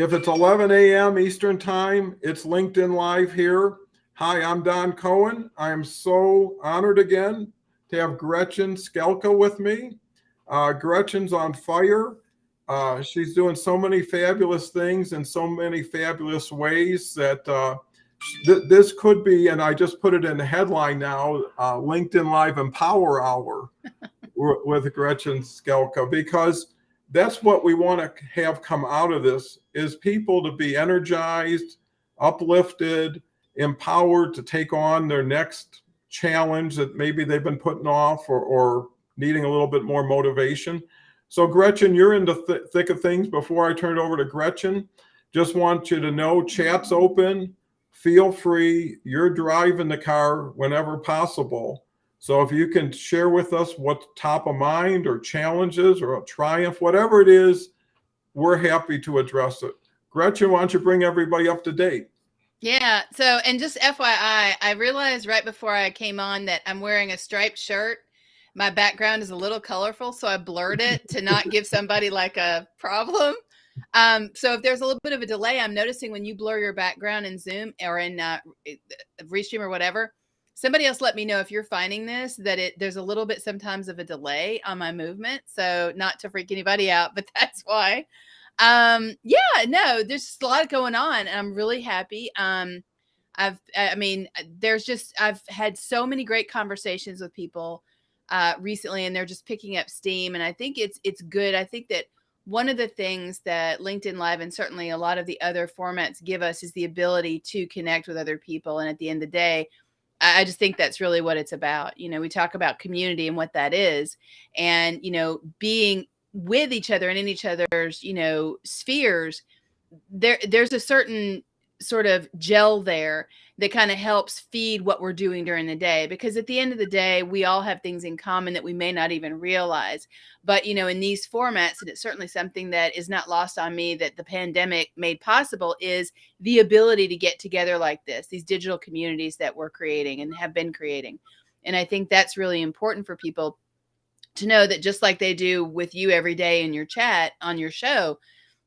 If it's 11 a.m. Eastern time, it's LinkedIn Live here. Hi, I'm Don Cohen. I am so honored again to have Gretchen Skalka with me. Gretchen's on fire. She's doing so many fabulous things in so many fabulous ways that this could be, and I just put it in the headline now, LinkedIn Live Empower Hour with Gretchen Skalka, because that's what we want to have come out of this, is people to be energized, uplifted, empowered to take on their next challenge that maybe they've been putting off or needing a little bit more motivation. So Gretchen, you're in the thick of things. Before I turn it over to Gretchen, just want you to know chat's open. Feel free. You're driving the car whenever possible. So if you can share with us what's top of mind or challenges or a triumph, whatever it is, we're happy to address it. Gretchen, why don't you bring everybody up to date? Yeah. So, and just FYI, I realized right before I came on that I'm wearing a striped shirt. My background is a little colorful, so I blurred it to not give somebody like a problem. So if there's a little bit of a delay, I'm noticing when you blur your background in Zoom or in Restream or whatever, somebody else let me know if you're finding this, that there's a little bit sometimes of a delay on my movement. So not to freak anybody out, but that's why. Yeah, no, there's a lot going on and I'm really happy. I've had so many great conversations with people recently, and they're just picking up steam. And I think it's good. I think that one of the things that LinkedIn Live and certainly a lot of the other formats give us is the ability to connect with other people. And at the end of the day, I just think that's really what it's about. You know, we talk about community and what that is, and, you know, being with each other and in each other's, you know, spheres. There's a certain sort of gel there that kind of helps feed what we're doing during the day, because at the end of the day, we all have things in common that we may not even realize. But, you know, in these formats, and it's certainly something that is not lost on me that the pandemic made possible, is the ability to get together like this, these digital communities that we're creating and have been creating. And I think that's really important for people to know, that just like they do with you every day in your chat on your show,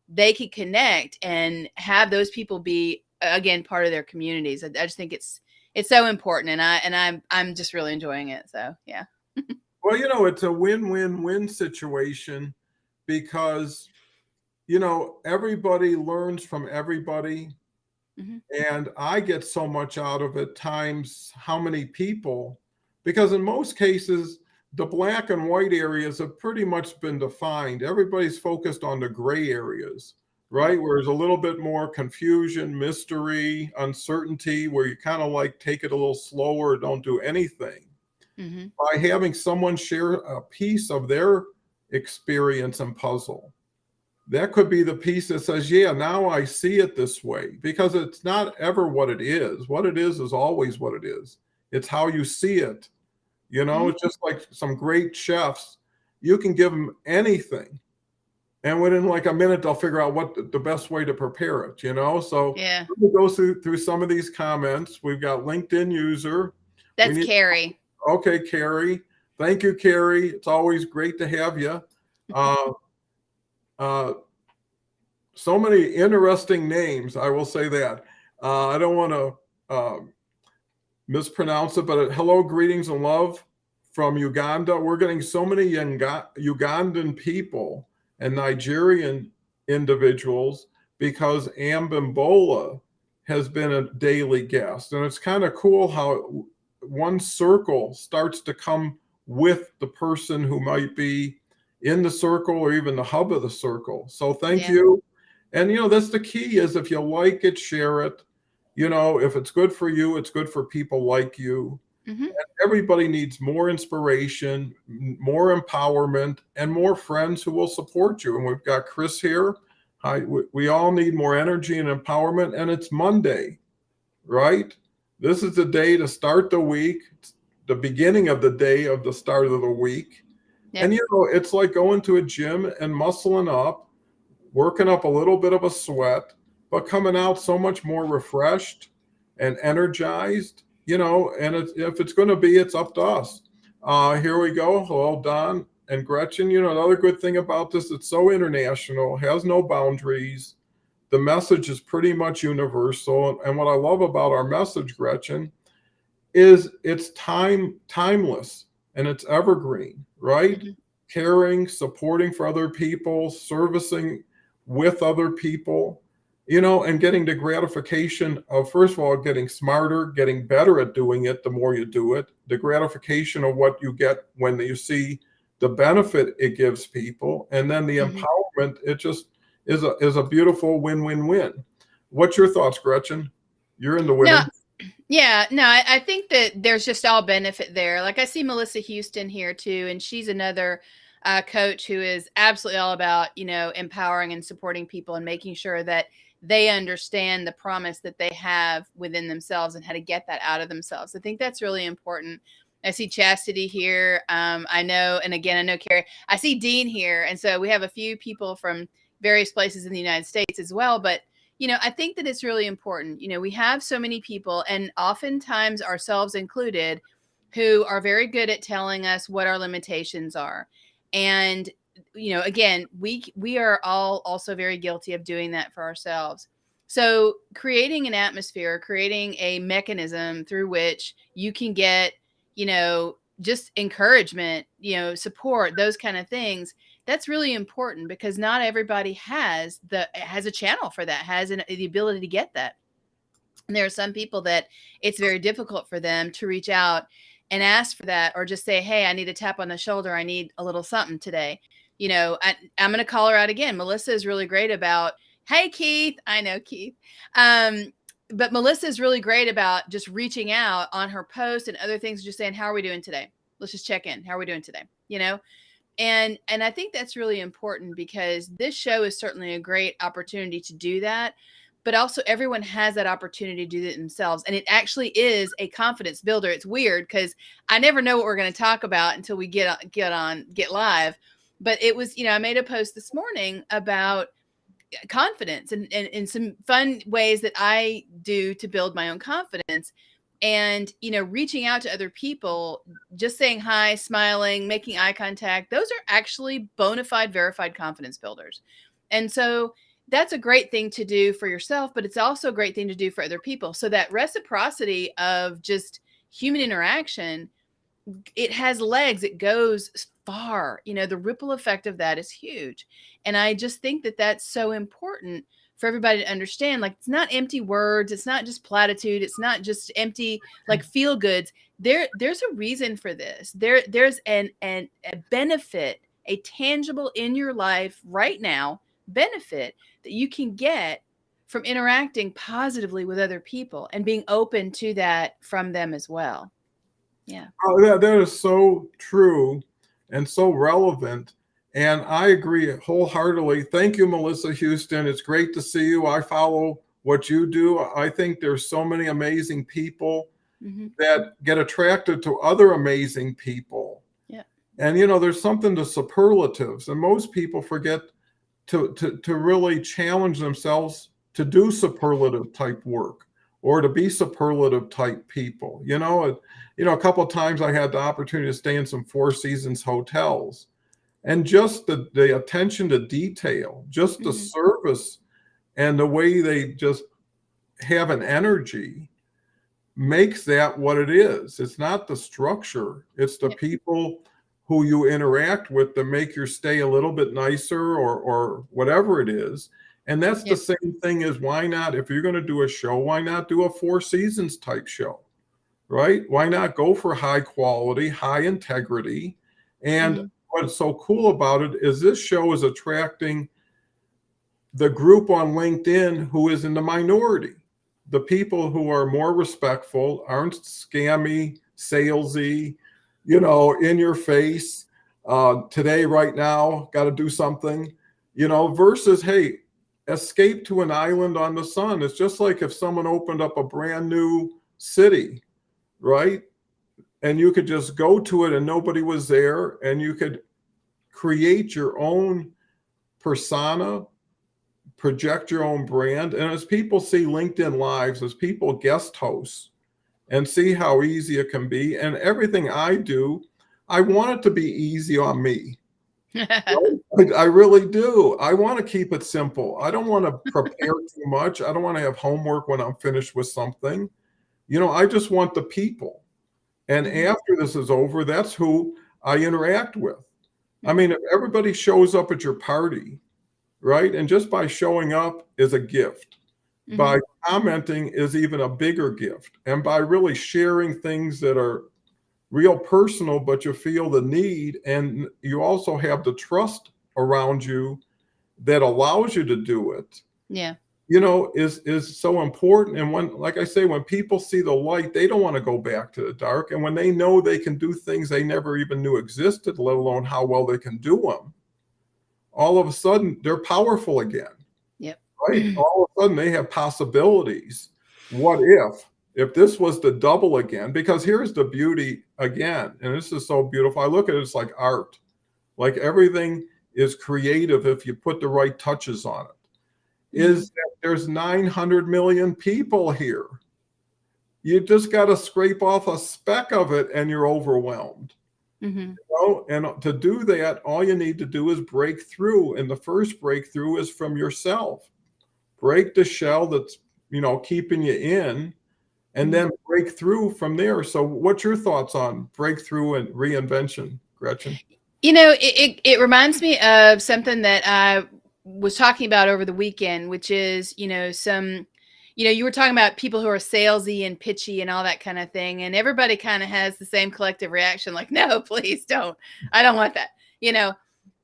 they can connect and have those people be, again, part of their communities. I just think it's so important, and I'm just really enjoying it. So yeah. Well, you know, it's a win-win-win situation because, you know, everybody learns from everybody. Mm-hmm. And I get so much out of it times how many people, because in most cases, the black and white areas have pretty much been defined. Everybody's focused on the gray areas, right? Where there's a little bit more confusion, mystery, uncertainty, where you kind of like take it a little slower, don't do anything. Mm-hmm. By having someone share a piece of their experience and puzzle, that could be the piece that says, yeah, now I see it this way, because it's not ever what it is. What it is always what it is. It's how you see it. You know, it's just like some great chefs. You can give them anything, and within like a minute, they'll figure out what the best way to prepare it, you know? So yeah, we'll go through some of these comments. We've got LinkedIn user. that's Carrie. Okay, Carrie. Thank you, Carrie. It's always great to have you. So many interesting names, I will say that. I don't want to mispronounce it, but hello, greetings and love from Uganda. We're getting so many Ugandan people and Nigerian individuals because Ambimbola has been a daily guest. And it's kind of cool how one circle starts to come with the person who might be in the circle or even the hub of the circle. So thank you. And, you know, that's the key, is if you like it, share it. You know, if it's good for you, it's good for people like you. Mm-hmm. And everybody needs more inspiration, more empowerment, and more friends who will support you. And we've got Chris here. Hi, we all need more energy and empowerment. And it's Monday, right? This is the day to start the week, the beginning of the day of the start of the week. Yep. And, you know, it's like going to a gym and muscling up, working up a little bit of a sweat, but coming out so much more refreshed and energized, you know, and if it's going to be, it's up to us. Here we go. Hello, Don and Gretchen. You know, another good thing about this, it's so international, has no boundaries. the message is pretty much universal. And what I love about our message, Gretchen, is it's timeless and it's evergreen, right? Mhm. Caring, supporting for other people, servicing with other people, you know, and getting the gratification of, first of all, getting smarter, getting better at doing it the more you do it, the gratification of what you get when you see the benefit it gives people, and then the Mhm. empowerment. It just is a beautiful win-win-win. What's your thoughts, Gretchen? You're in the No, women. yeah, no, I think that there's just all benefit there. Like I see Melissa Houston here too, and she's another coach who is absolutely all about, empowering and supporting people and making sure that they understand the promise that they have within themselves and how to get that out of themselves. I think that's really important. I see Chastity here. I know, and again, I know Carrie. I see Dean here, and so we have a few people from various places in the United States as well. But I think that it's really important. We have so many people, and oftentimes ourselves included, who are very good at telling us what our limitations are. And, again, we are all also very guilty of doing that for ourselves. So creating an atmosphere, creating a mechanism through which you can get, just encouragement, support, those kind of things, that's really important because not everybody has a channel for that, the ability to get that. And there are some people that it's very difficult for them to reach out and ask for that, or just say, hey, I need a tap on the shoulder, I need a little something today. I'm going to call her out again. Melissa is really great about, hey Keith, I know Keith. But Melissa is really great about just reaching out on her posts and other things, just saying, how are we doing today? Let's just check in. How are we doing today? And I think that's really important because this show is certainly a great opportunity to do that, but also everyone has that opportunity to do it themselves. And it actually is a confidence builder. It's weird because I never know what we're going to talk about until we get live. But it was, I made a post this morning about confidence and some fun ways that I do to build my own confidence. And, reaching out to other people, just saying hi, smiling, making eye contact, those are actually bona fide, verified confidence builders. And so that's a great thing to do for yourself, but it's also a great thing to do for other people. So that reciprocity of just human interaction, it has legs, it goes far. The ripple effect of that is huge. And I just think that that's so important for everybody to understand. Like, it's not empty words, it's not just platitude, it's not just empty like feel goods. There's a reason for this. There's a benefit, a tangible in your life right now benefit that you can get from interacting positively with other people and being open to that from them as well. Yeah. Oh, that is so true and so relevant. And I agree wholeheartedly. Thank you, Melissa Houston. It's great to see you. I follow what you do. I think there's so many amazing people Mm-hmm. that get attracted to other amazing people. Yeah. And, there's something to superlatives. And most people forget to really challenge themselves to do superlative type work or to be superlative type people. A couple of times I had the opportunity to stay in some Four Seasons hotels, and just the attention to detail, just the Mm-hmm. service and the way they just have an energy makes that what it is. It's not the structure, it's the Yeah. people who you interact with that make your stay a little bit nicer or whatever it is. And that's Yeah. the same thing as, why not, if you're going to do a show, why not do a Four Seasons type show, right? Why not go for high quality, high integrity? And Mm-hmm. what's so cool about it is this show is attracting the group on LinkedIn who is in the minority, the people who are more respectful, aren't scammy, salesy, in your face. Today, right now, got to do something, versus, hey, escape to an island on the sun. It's just like if someone opened up a brand new city, right? And you could just go to it and nobody was there, and you could create your own persona, project your own brand. And as people see LinkedIn Lives, as people guest hosts and see how easy it can be, and everything I do, I want it to be easy on me. I really do. I want to keep it simple. I don't want to prepare too much. I don't want to have homework when I'm finished with something. I just want the people. And Mhm, after this is over, that's who I interact with. I mhm, mean, if everybody shows up at your party, right? And just by showing up is a gift. By mhm. commenting is even a bigger gift. And by really sharing things that are real personal, but you feel the need, and you also have the trust around you that allows you to do it, Yeah. is so important. And when, like I say, when people see the light, they don't want to go back to the dark. And when they know they can do things they never even knew existed, let alone how well they can do them, all of a sudden they're powerful again, Yep. right? All of a sudden they have possibilities. What if this was the double again? Because here's the beauty again, and this is so beautiful. I look at it, it's like art. Like everything is creative if you put the right touches on it. Mhm, Is that there's 900 million people here. You just got to scrape off a speck of it and you're overwhelmed. mhm. And to do that, all you need to do is break through. And the first breakthrough is from yourself. Break the shell that's, keeping you in, and Mhm. then break through from there. So what's your thoughts on breakthrough and reinvention, Gretchen? It reminds me of something that I was talking about over the weekend, which is, you were talking about people who are salesy and pitchy and all that kind of thing. And everybody kind of has the same collective reaction, like, no, please don't. I don't want that, you know?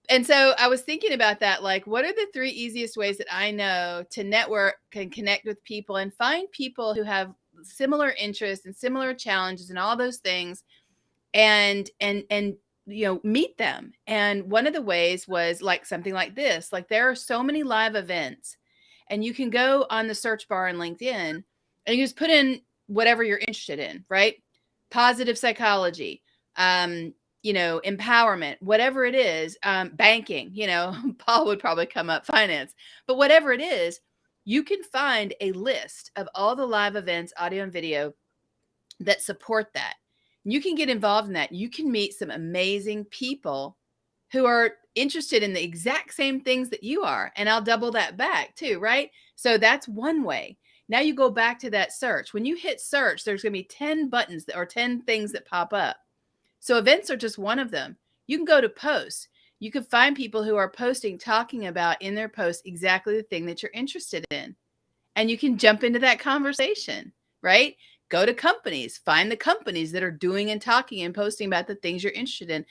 And so I was thinking about that. Like, what are the three easiest ways that I know to network and connect with people and find people who have similar interests and similar challenges and all those things, and meet them. And one of the ways was like something like this. Like, there are so many live events, and you can go on the search bar in LinkedIn and you just put in whatever you're interested in, right? Positive psychology, empowerment, whatever it is, banking, Paul would probably come up, finance, but whatever it is, you can find a list of all the live events, audio and video, that support that. You can get involved in that. You can meet some amazing people who are interested in the exact same things that you are. And I'll double that back too, right? So that's one way. Now you go back to that search. When you hit search, there's going to be 10 buttons or 10 things that pop up. So events are just one of them. You can go to posts. You can find people who are posting, talking about in their posts exactly the thing that you're interested in, and you can jump into that conversation, right? Go to companies, find the companies that are doing and talking and posting about the things you're interested in.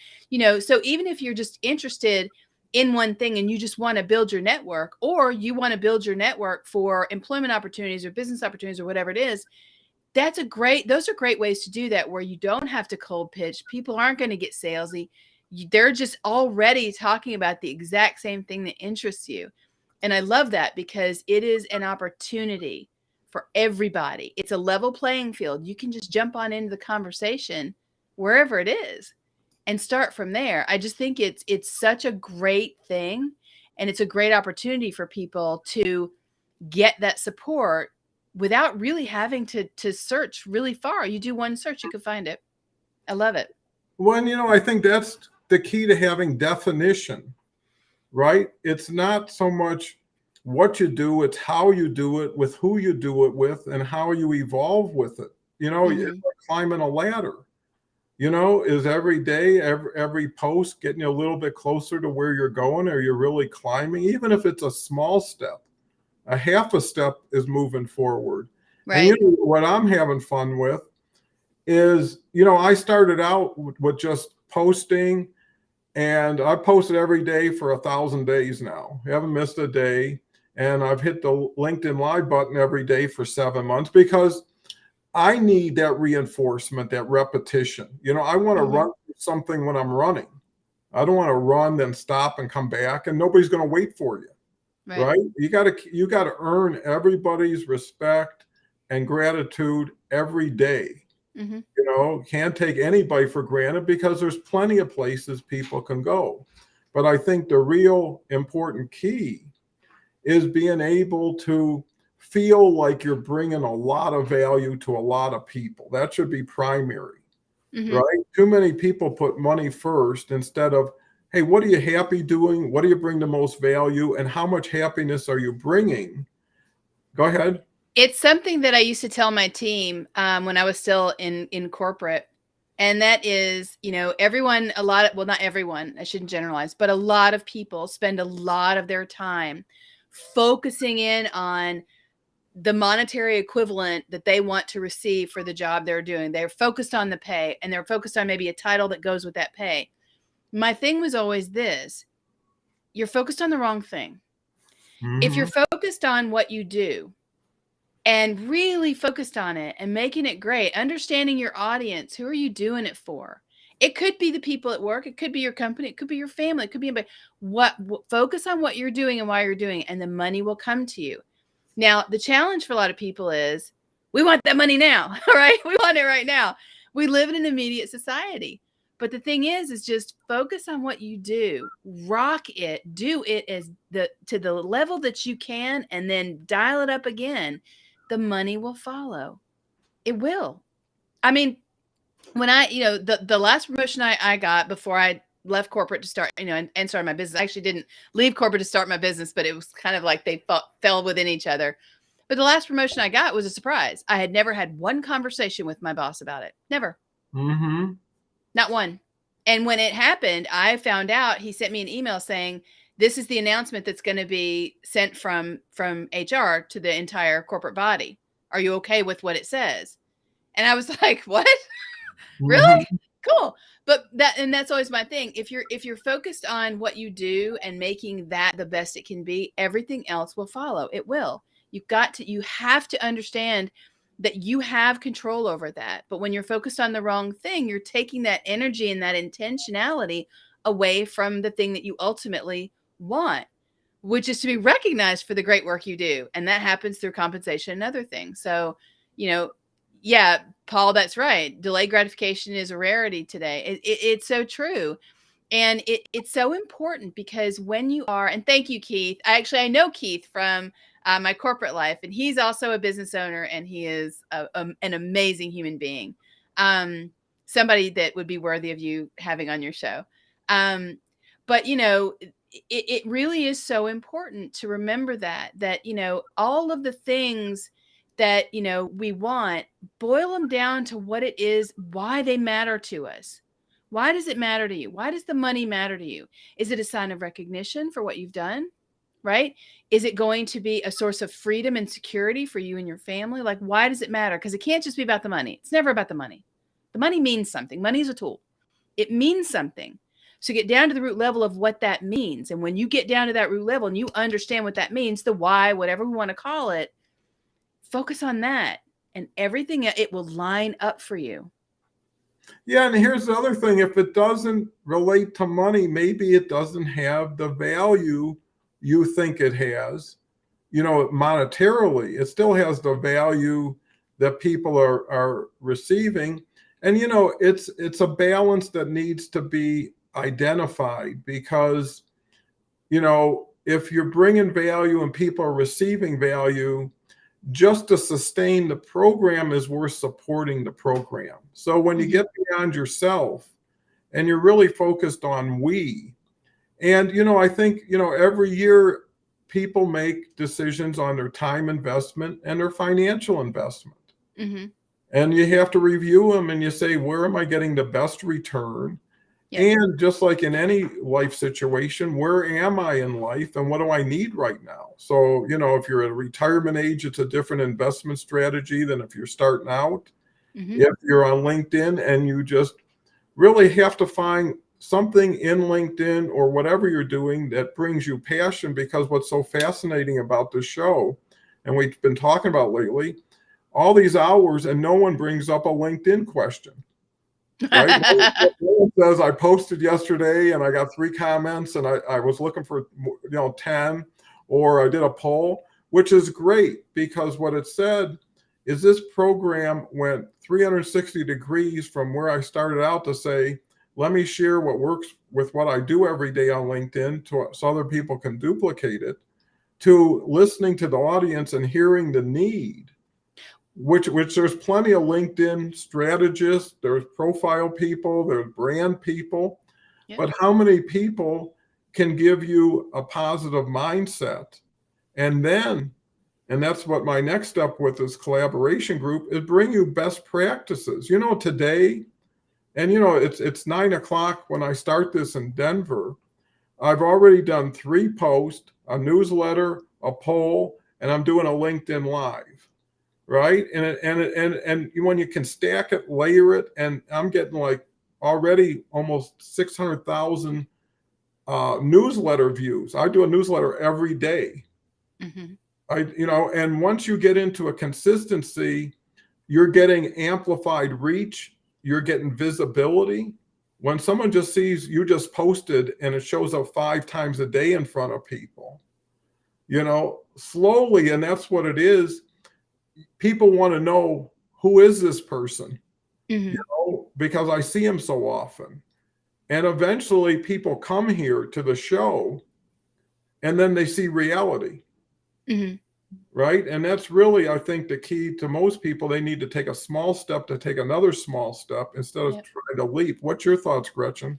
So even if you're just interested in one thing and you just want to build your network, or you want to build your network for employment opportunities or business opportunities or whatever it is, those are great ways to do that, where you don't have to cold pitch. People aren't going to get salesy. They're just already talking about the exact same thing that interests you. And I love that, because it is an opportunity for everybody. It's a level playing field. You can just jump on into the conversation wherever it is and start from there. I just think it's such a great thing, and it's a great opportunity for people to get that support without really having to search really far. You do one search, you can find it. I love it. Well, and, I think that's the key to having definition, right? It's not so much what you do, it's how you do it, with who you do it with, and how you evolve with it. It's Mhm. like climbing a ladder. Is every day, every post getting you a little bit closer to where you're going? Or you're really climbing, even if it's a small step, a half a step is moving forward. And Right. what I'm having fun with is, I started out with just posting, and I posted every day for 1,000 days now. I haven't missed a day. And I've hit the LinkedIn Live button every day for 7 months, because I need that reinforcement, that repetition. I want to Mhm. run something when I'm running. I don't want to run, then stop and come back, and nobody's going to wait for you, Right. right? You got to earn everybody's respect and gratitude every day. Mhm. Can't take anybody for granted, because there's plenty of places people can go. But I think the real important key is being able to feel like you're bringing a lot of value to a lot of people. That should be primary, Mhm. right? Too many people put money first instead of hey, what are you happy doing? What do you bring the most value? And how much happiness are you bringing? Go ahead. It's something that I used to tell my team when I was still in corporate. And that is, everyone, well, not everyone, I shouldn't generalize, but a lot of people spend a lot of their time focusing in on the monetary equivalent that they want to receive for the job they're doing. They're focused on the pay, and they're focused on maybe a title that goes with that pay. My thing was always this: you're focused on the wrong thing. If you're focused on what you do and really focused on it and making it great, understanding your audience, who are you doing it for? It could be the people at work, it could be your company, it could be your family, it could be anybody. Focus on what you're doing and why you're doing it, and the money will come to you. Now, the challenge for a lot of people is we want that money now, right? We want it right now. We live in an immediate society. But the thing is just focus on what you do, rock it, do it to the level that you can, and then dial it up again. The money will follow. It will. I mean, when the last promotion I got before I left corporate to start, and started my business. I actually didn't leave corporate to start my business, but it was kind of like they fell within each other. But the last promotion I got was a surprise. I had never had one conversation with my boss about it. Never. Mm-hmm. Not one. And when it happened, I found out, he sent me an email saying, this is the announcement that's going to be sent from HR to the entire corporate body. Are you okay with what it says? And I was like, what? Really? Cool. But that's always my thing. If you're focused on what you do and making that the best it can be, everything else will follow. It will. You have to understand that you have control over that. But when you're focused on the wrong thing, you're taking that energy and that intentionality away from the thing that you ultimately want, which is to be recognized for the great work you do. And that happens through compensation and other things. So, yeah, Paul, that's right. Delayed gratification is a rarity today. It's so true. And it's so important because when you are, and thank you, Keith. I know Keith from my corporate life, and he's also a business owner, and he is an amazing human being. Somebody that would be worthy of you having on your show. But it really is so important to remember that all of the things that we want, boil them down to what it is, why they matter to us. Why does it matter to you? Why does the money matter to you? Is it a sign of recognition for what you've done? Right? Is it going to be a source of freedom and security for you and your family? Like, why does it matter? Because it can't just be about the money. It's never about the money. The money means something. Money is a tool. It means something. So get down to the root level of what that means. And when you get down to that root level and you understand what that means, the why, whatever we want to call it, focus on that, and everything, it will line up for you. Yeah, and here's the other thing. If it doesn't relate to money, maybe it doesn't have the value you think it has, monetarily. It still has the value that people are receiving. And, it's a balance that needs to be identified because, if you're bringing value and people are receiving value, just to sustain the program is worth supporting the program. So when you get beyond yourself and you're really focused on we, and, I think, every year people make decisions on their time investment and their financial investment. Mm-hmm. And you have to review them and you say, where am I getting the best return? Yep. And just like in any life situation, where am I in life and what do I need right now? So, if you're at a retirement age, it's a different investment strategy than if you're starting out. Mm-hmm. If you're on LinkedIn and you just really have to find something in LinkedIn or whatever you're doing that brings you passion, because what's so fascinating about this show, and we've been talking about lately, all these hours and no one brings up a LinkedIn question. Right? No one says I posted yesterday and I got 3 comments and I was looking for 10, or I did a poll, which is great because what it said is this program went 360 degrees from where I started out to say, let me share what works with what I do every day on LinkedIn so other people can duplicate it, to listening to the audience and hearing the need. Which there's plenty of LinkedIn strategists, there's profile people, there's brand people. Yep. But how many people can give you a positive mindset? And then, and that's what my next step with this collaboration group is, bring you best practices. Today, and it's 9 o'clock when I start this in Denver. I've already done 3 posts, a newsletter, a poll, and I'm doing a LinkedIn Live, right? And when you can stack it, layer it, and I'm getting like already almost 600,000 newsletter views. I do a newsletter every day. Mm-hmm. And once you get into a consistency, you're getting amplified reach, you're getting visibility. When someone just sees you just posted and it shows up 5 times a day in front of people, slowly, and that's what it is. People want to know, who is this person? Mm-hmm. Because I see him so often. And eventually people come here to the show and then they see reality. Mm-hmm. Right. And that's really, I think, the key to most people. They need to take a small step to take another small step instead of trying to leap. What's your thoughts, Gretchen?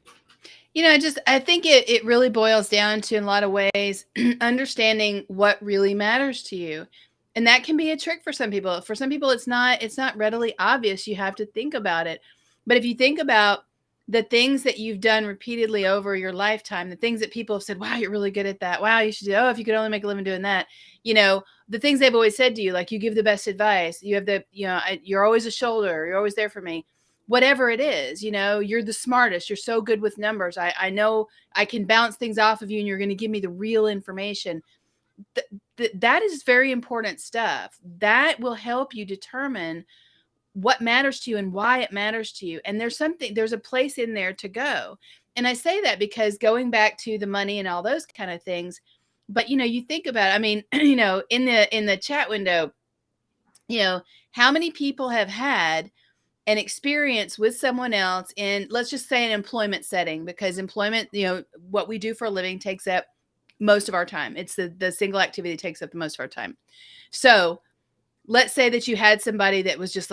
I think it really boils down to, in a lot of ways, understanding what really matters to you. And that can be a trick for some people. For some people, it's not readily obvious. You have to think about it. But if you think about the things that you've done repeatedly over your lifetime, the things that people have said, wow, you're really good at that. Wow, you should do, oh, if you could only make a living doing that. The things they've always said to you, like, you give the best advice. You have you're always a shoulder. You're always there for me. Whatever it is, you're the smartest. You're so good with numbers. I know I can bounce things off of you and you're going to give me the real information. That is very important stuff. That will help you determine what matters to you and why it matters to you. And there's a place in there to go. And I say that because, going back to the money and all those kind of things, but you think about it, I mean, in the chat window, how many people have had an experience with someone else in, let's just say, an employment setting, because employment, what we do for a living takes up most of our time. It's the single activity that takes up the most of our time. So let's say that you had somebody that was just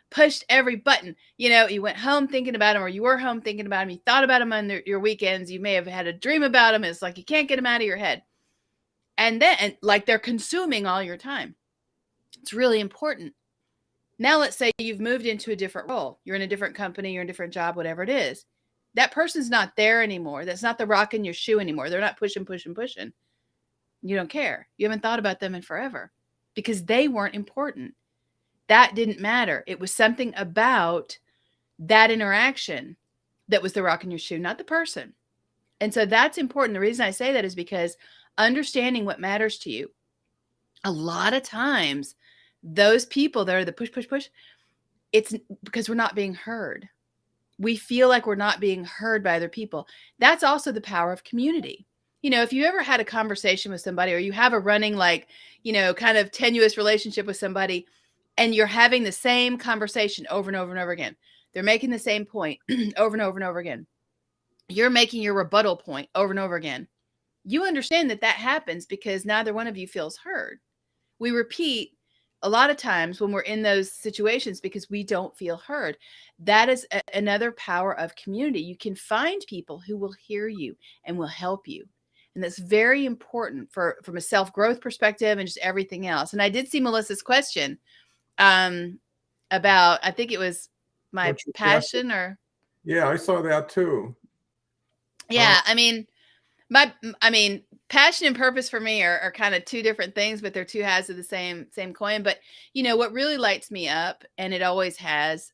pushed every button. You went home thinking about them, or you were home thinking about them. You thought about them on your weekends. You may have had a dream about them. It's like you can't get them out of your head. And then, like, they're consuming all your time. It's really important. Now, let's say you've moved into a different role. You're in a different company, you're in a different job, whatever it is. That person's not there anymore. That's not the rock in your shoe anymore. They're not pushing. You don't care. You haven't thought about them in forever because they weren't important. That didn't matter. It was something about that interaction that was the rock in your shoe, not the person. And so that's important. The reason I say that is because understanding what matters to you, a lot of times, those people that are the push, it's because we're not being heard. We feel like we're not being heard by other people. That's also the power of community. If you ever had a conversation with somebody, or you have a running, kind of tenuous relationship with somebody, and you're having the same conversation over and over and over again. They're making the same point over and over and over again. You're making your rebuttal point over and over again. You understand that happens because neither one of you feels heard. We repeat a lot of times when we're in those situations because we don't feel heard. That is another power of community. You can find people who will hear you and will help you. And that's very important from a self-growth perspective and just everything else. And I did see Melissa's question about, I think it was my passion, or. Yeah, I saw that too. Yeah. Passion and purpose for me are kind of two different things, but they're two halves of the same coin. But what really lights me up, and it always has,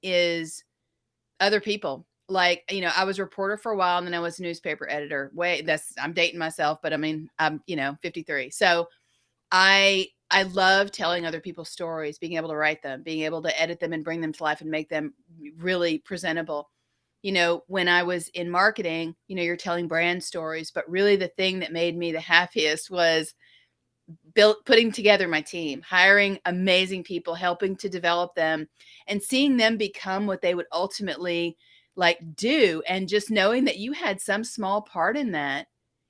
is other people. Like, I was a reporter for a while, and then I was a newspaper editor. I'm dating myself, but I'm 53. So I love telling other people's stories, being able to write them, being able to edit them and bring them to life and make them really presentable. When I was in marketing, you're telling brand stories, but really the thing that made me the happiest was putting together my team, hiring amazing people, helping to develop them, and seeing them become what they would ultimately do. And just knowing that you had some small part in that,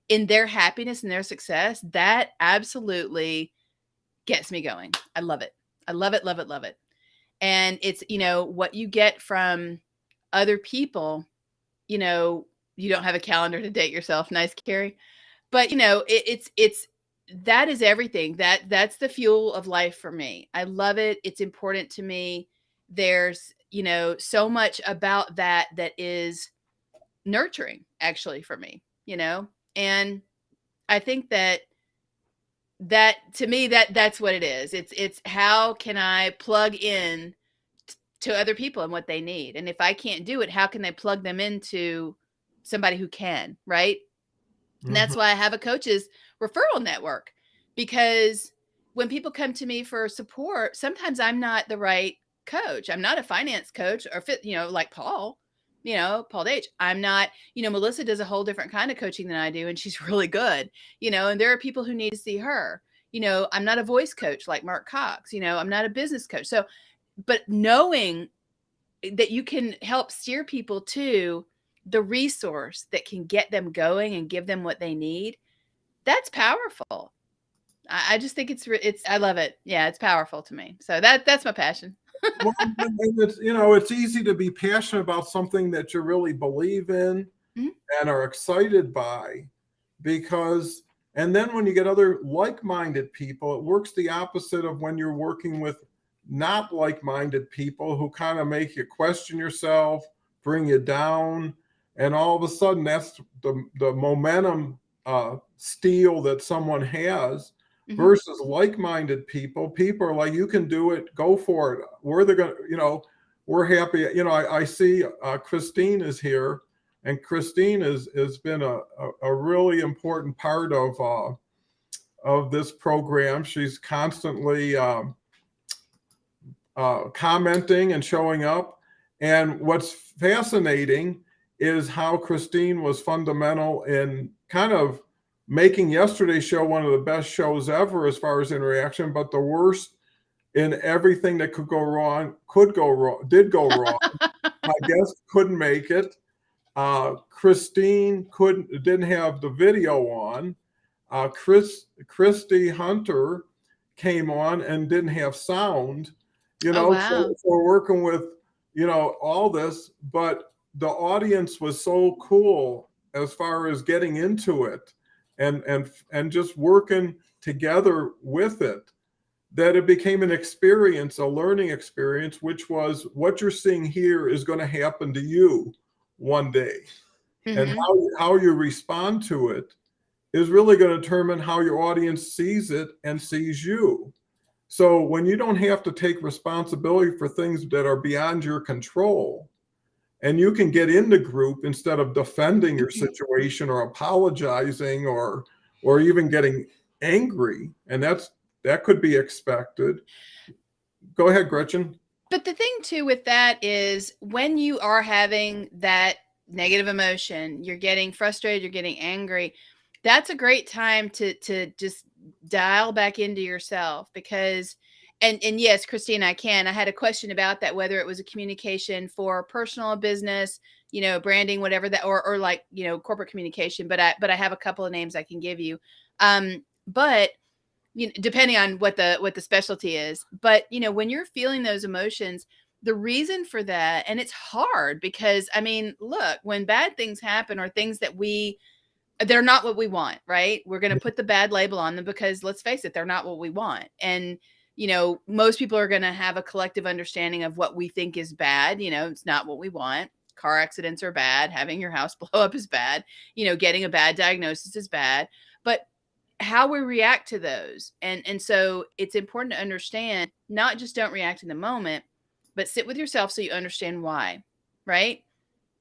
in their happiness and their success, that absolutely gets me going. I love it. I love it, love it, love it. And it's, what you get from other people you know, you don't have a calendar to date yourself. Nice, Carrie. But it's that is everything. That's the fuel of life for me. I love it. It's important to me. There's, so much about that that is nurturing actually for me, And I think that to me that's what it is. It's how can I plug in to other people and what they need? And if I can't do it, how can they plug them into somebody who can, right? And Mhm. that's why I have a coaches referral network, because when people come to me for support, sometimes I'm not the right coach. I'm not a finance coach or fit, like Paul, Paul Dage. I'm not, Melissa does a whole different kind of coaching than I do, and she's really good, and there are people who need to see her. I'm not a voice coach like Mark Cox, I'm not a business coach. So, but knowing that you can help steer people to the resource that can get them going and give them what they need, that's powerful. I just think I love it. Yeah, it's powerful to me. So that's my passion. Well, and it's easy to be passionate about something that you really believe in Mhm. and are excited by, because and then when you get other like-minded people, it works the opposite of when you're working with not like-minded people who kind of make you question yourself, bring you down, and all of a sudden that's the momentum steal that someone has. Mhm. Versus like-minded people are like, you can do it, go for it. We're happy. I see Christine is here, and Christine has been a really important part of this program. She's constantly commenting and showing up. And what's fascinating is how Christine was fundamental in kind of making yesterday's show one of the best shows ever as far as interaction, but the worst in everything that did go wrong. My guest couldn't make it. Christine didn't have the video on. Christy Hunter came on and didn't have sound. Oh So wow. we're working with all this, but the audience was so cool as far as getting into it and just working together with it, that it became an experience, a learning experience, which was what you're seeing here is going to happen to you one day. And Mhm. how you respond to it is really going to determine how your audience sees it and sees you. So when you don't have to take responsibility for things that are beyond your control, and you can get in the group instead of defending your situation or apologizing or even getting angry, and that could be expected. Go ahead, Gretchen. But the thing too with that is when you are having that negative emotion, you're getting frustrated, you're getting angry, that's a great time to just dial back into yourself, because and yes, Christine, I had a question about that, whether it was a communication for personal business, branding, whatever that, or like, corporate communication, but I have a couple of names I can give you. But depending on what the specialty is. But when you're feeling those emotions, the reason for that, and it's hard because I mean, look, when bad things happen or things they're not what we want, right? We're going to put the bad label on them because let's face it, they're not what we want. And most people are going to have a collective understanding of what we think is bad. It's not what we want. Car accidents are bad. Having your house blow up is bad. Getting a bad diagnosis is bad. But how we react to those. And so it's important to understand, not just don't react in the moment, but sit with yourself so you understand why, right?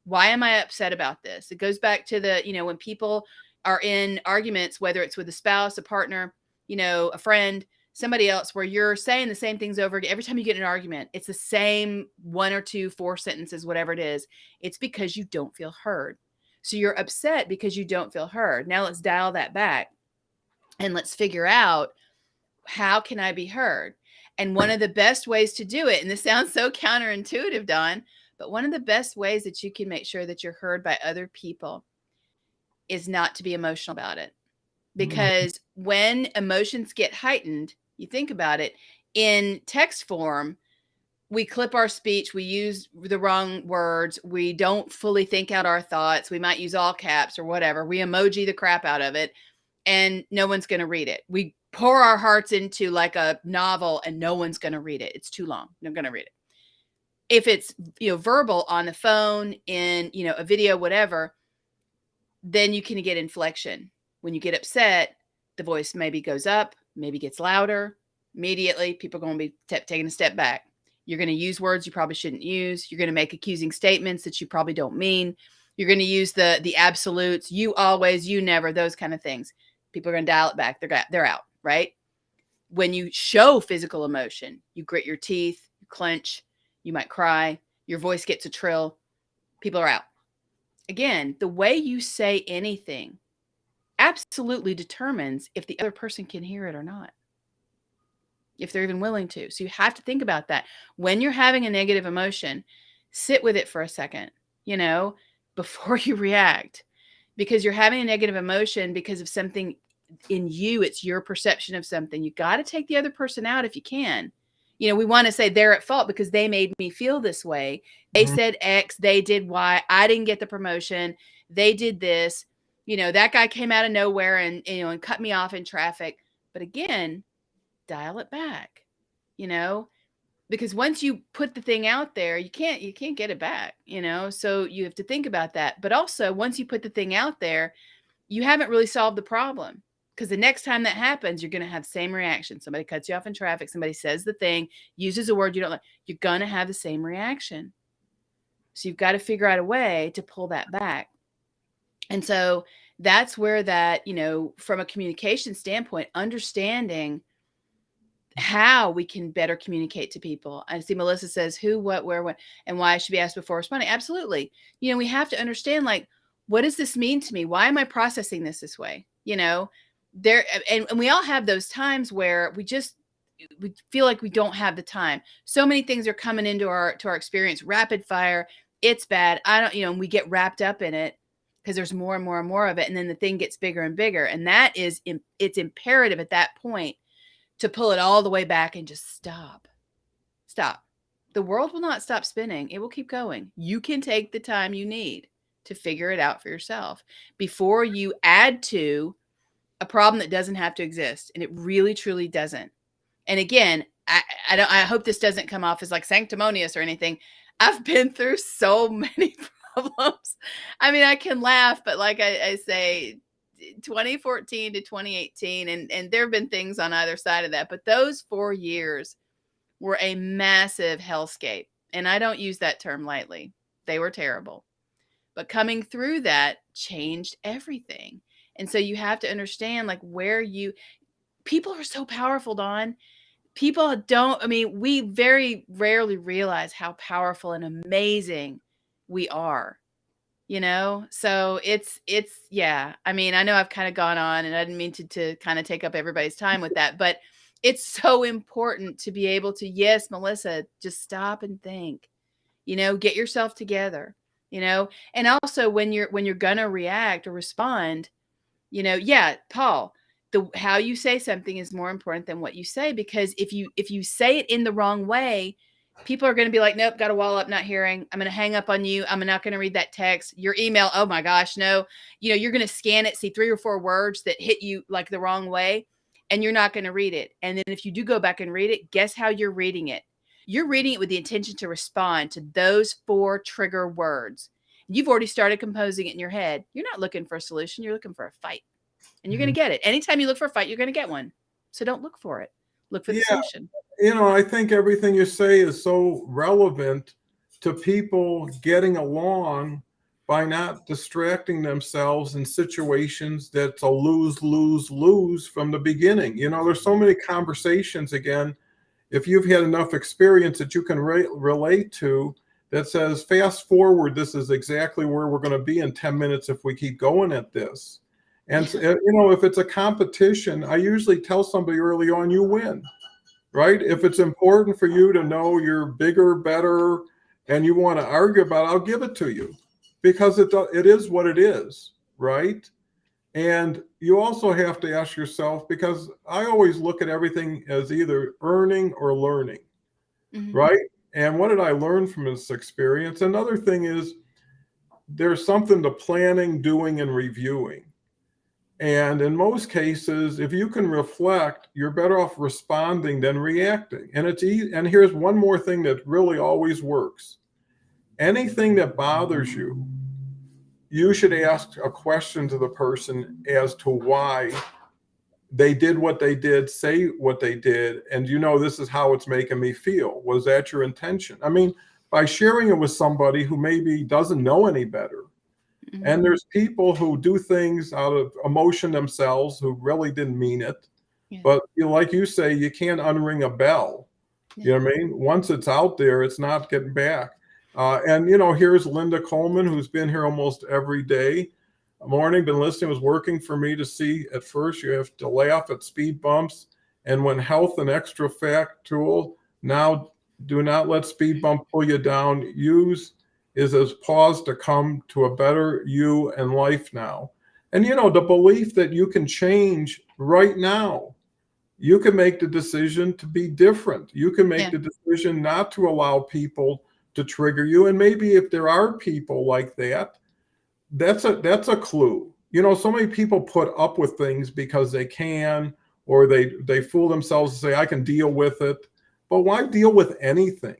Why am I upset about this? It goes back to when people are in arguments, whether it's with a spouse, a partner, a friend, somebody else, where you're saying the same things over again. Every time you get in an argument, it's the same one or two, four sentences, whatever it is. It's because you don't feel heard. So you're upset because you don't feel heard. Now let's dial that back and let's figure out, how can I be heard? And one of the best ways to do it, and this sounds so counterintuitive, Don, but one of the best ways that you can make sure that you're heard by other people is not to be emotional about it. Mhm. Because when emotions get heightened, you think about it in text form, we clip our speech, we use the wrong words, we don't fully think out our thoughts, we might use all caps or whatever, we emoji the crap out of it, and no one's going to read it. We pour our hearts into like a novel and no one's going to read it. It's too long. They're going to read it. If it's, verbal on the phone, in, a video, whatever, then you can get inflection. When you get upset, the voice maybe goes up, maybe gets louder. Immediately, people are going to be taking a step back. You're going to use words you probably shouldn't use. You're going to make accusing statements that you probably don't mean. You're going to use the absolutes, you always, you never, those kind of things. People are going to dial it back. They're out, right? When you show physical emotion, you grit your teeth, you clench, you might cry, your voice gets a trill, people are out. Again, the way you say anything absolutely determines if the other person can hear it or not, if they're even willing to. So you have to think about that. When you're having a negative emotion, sit with it for a second, before you react, because you're having a negative emotion because of something in you. It's your perception of something. You got to take the other person out if you can. We want to say they're at fault because they made me feel this way. They said X, they did Y. I didn't get the promotion. They did this. That guy came out of nowhere and cut me off in traffic. But again, dial it back, because once you put the thing out there, you can't get it back, so you have to think about that. But also, once you put the thing out there, you haven't really solved the problem, because the next time that happens, you're going to have the same reaction. Somebody cuts you off in traffic, somebody says the thing, uses a word you don't like, you're going to have the same reaction. So you've got to figure out a way to pull that back. And so that's where that, from a communication standpoint, understanding how we can better communicate to people. I see Melissa says who, what, where, when, and why should be asked before responding. Absolutely. We have to understand, like, what does this mean to me? Why am I processing this way? There, and we all have those times where we feel like we don't have the time. So many things are coming into our experience, rapid fire. It's bad. I don't, and we get wrapped up in it because there's more and more and more of it. And then the thing gets bigger and bigger. And that is, it's imperative at that point to pull it all the way back and just stop. The world will not stop spinning. It will keep going. You can take the time you need to figure it out for yourself before you add to a problem that doesn't have to exist. And it really, truly doesn't. And again, I hope this doesn't come off as like sanctimonious or anything. I've been through so many problems. I mean, I can laugh, but like I say, 2014 to 2018, and there have been things on either side of that, but those 4 years were a massive hellscape. And I don't use that term lightly. They were terrible. But coming through that changed everything. And so you have to understand, like, people are so powerful, Dawn. People we very rarely realize how powerful and amazing we are. So it's, yeah. I mean, I know I've kind of gone on, and I didn't mean to kind of take up everybody's time with that, but it's so important to be able to, yes, Melissa, just stop and think, get yourself together, and also when you're going to react or respond, yeah, Paul, how you say something is more important than what you say, because if you say it in the wrong way, people are going to be like, nope, got a wall up, not hearing. I'm going to hang up on you. I'm not going to read that text. Your email, oh my gosh, no. You're going to scan it, see 3 or 4 words that hit you like the wrong way, and you're not going to read it. And then if you do go back and read it, guess how you're reading it? You're reading it with the intention to respond to those 4 trigger words. You've already started composing it in your head. You're not looking for a solution. You're looking for a fight. And you're going to get it. Anytime you look for a fight, you're going to get one. So don't look for it. Look for the solution. I think everything you say is so relevant to people getting along by not distracting themselves in situations that's a lose, lose, lose from the beginning. There's so many conversations, again, if you've had enough experience that you can relate to, that says, fast forward, this is exactly where we're going to be in 10 minutes if we keep going at this. And, if it's a competition, I usually tell somebody early on, you win, right? If it's important for you to know you're bigger, better, and you want to argue about it, I'll give it to you, because it is what it is, right? And you also have to ask yourself, because I always look at everything as either earning or learning, right? And what did I learn from this experience? Another thing is there's something to planning, doing, and reviewing. And in most cases, if you can reflect, you're better off responding than reacting. And it's easy. And here's one more thing that really always works. Anything that bothers you, you should ask a question to the person as to why they did what they did, say what they did, and this is how it's making me feel. Was that your intention? I mean, by sharing it with somebody who maybe doesn't know any better. Mhm. And there's people who do things out of emotion themselves who really didn't mean it. Yeah. But like you say, you can't unring a bell. Yeah. You know what I mean? Once it's out there, it's not getting back. And here's Linda Coleman, who's been here almost every day. Morning, been listening, was working for me to see. At first, you have to laugh at speed bumps. And when health and extra factual, now do not let speed bump pull you down. Use is as pause to come to a better you and life now. And the belief that you can change right now. You can make the decision to be different. You can make the decision not to allow people to trigger you. And maybe if there are people like that, that's a clue. So many people put up with things because they can, or they fool themselves to say, I can deal with it. But why deal with anything,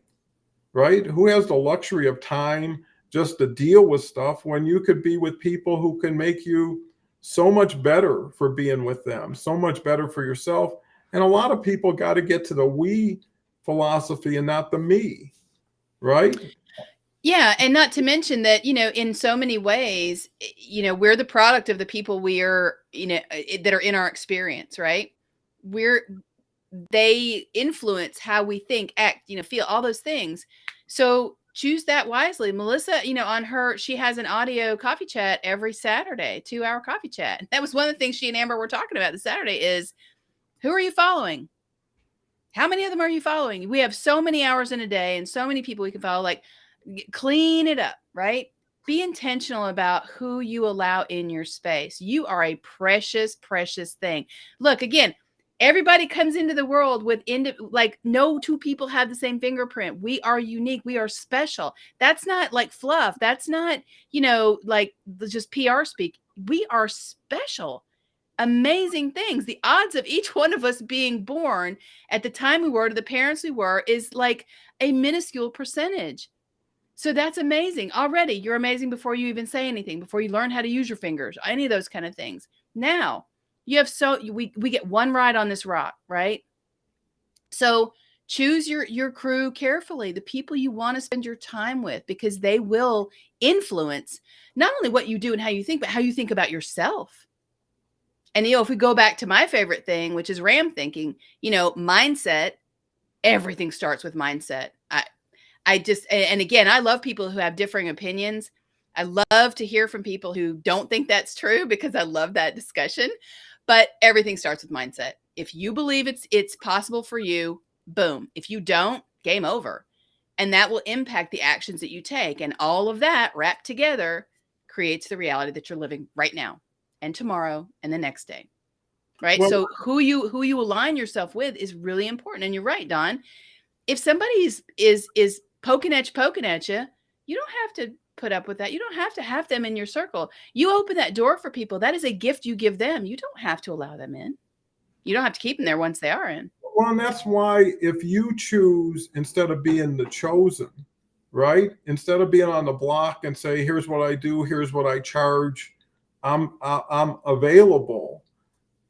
right? Who has the luxury of time just to deal with stuff when you could be with people who can make you so much better for being with them, so much better for yourself. And a lot of people got to get to the we philosophy and not the me, right? Yeah, and not to mention that, in so many ways, we're the product of the people we are, that are in our experience, right? They influence how we think, act, feel, all those things. So choose that wisely. Melissa, she has an audio coffee chat every Saturday, 2-hour coffee chat. That was one of the things she and Amber were talking about this Saturday is, who are you following? How many of them are you following? We have so many hours in a day and so many people we can follow. Like, clean it up, right? Be intentional about who you allow in your space. You are a precious, precious thing. Look, again, everybody comes into the world with no two people have the same fingerprint. We are unique. We are special. That's not like fluff. That's not, like just PR speak. We are special. Amazing things. The odds of each one of us being born at the time we were to the parents we were is like a minuscule percentage. So that's amazing. Already, you're amazing before you even say anything, before you learn how to use your fingers, any of those kind of things. Now, you have we get one ride on this rock, right? So choose your crew carefully, the people you want to spend your time with, because they will influence not only what you do and how you think, but how you think about yourself. And, if we go back to my favorite thing, which is RAM thinking, mindset, everything starts with mindset. And again, I love people who have differing opinions. I love to hear from people who don't think that's true because I love that discussion. But everything starts with mindset. If you believe it's possible for you, boom. If you don't, game over. And that will impact the actions that you take. And all of that wrapped together creates the reality that you're living right now and tomorrow and the next day. Right? Well, so who you align yourself with is really important. And you're right, Don. If somebody is poking at you, you don't have to put up with that. You don't have to have them in your circle. You open that door for people. That is a gift you give them. You don't have to allow them in. You don't have to keep them there once they are in. Well, and that's why if you choose, instead of being the chosen, right? Instead of being on the block and say, here's what I do, here's what I charge, I'm available.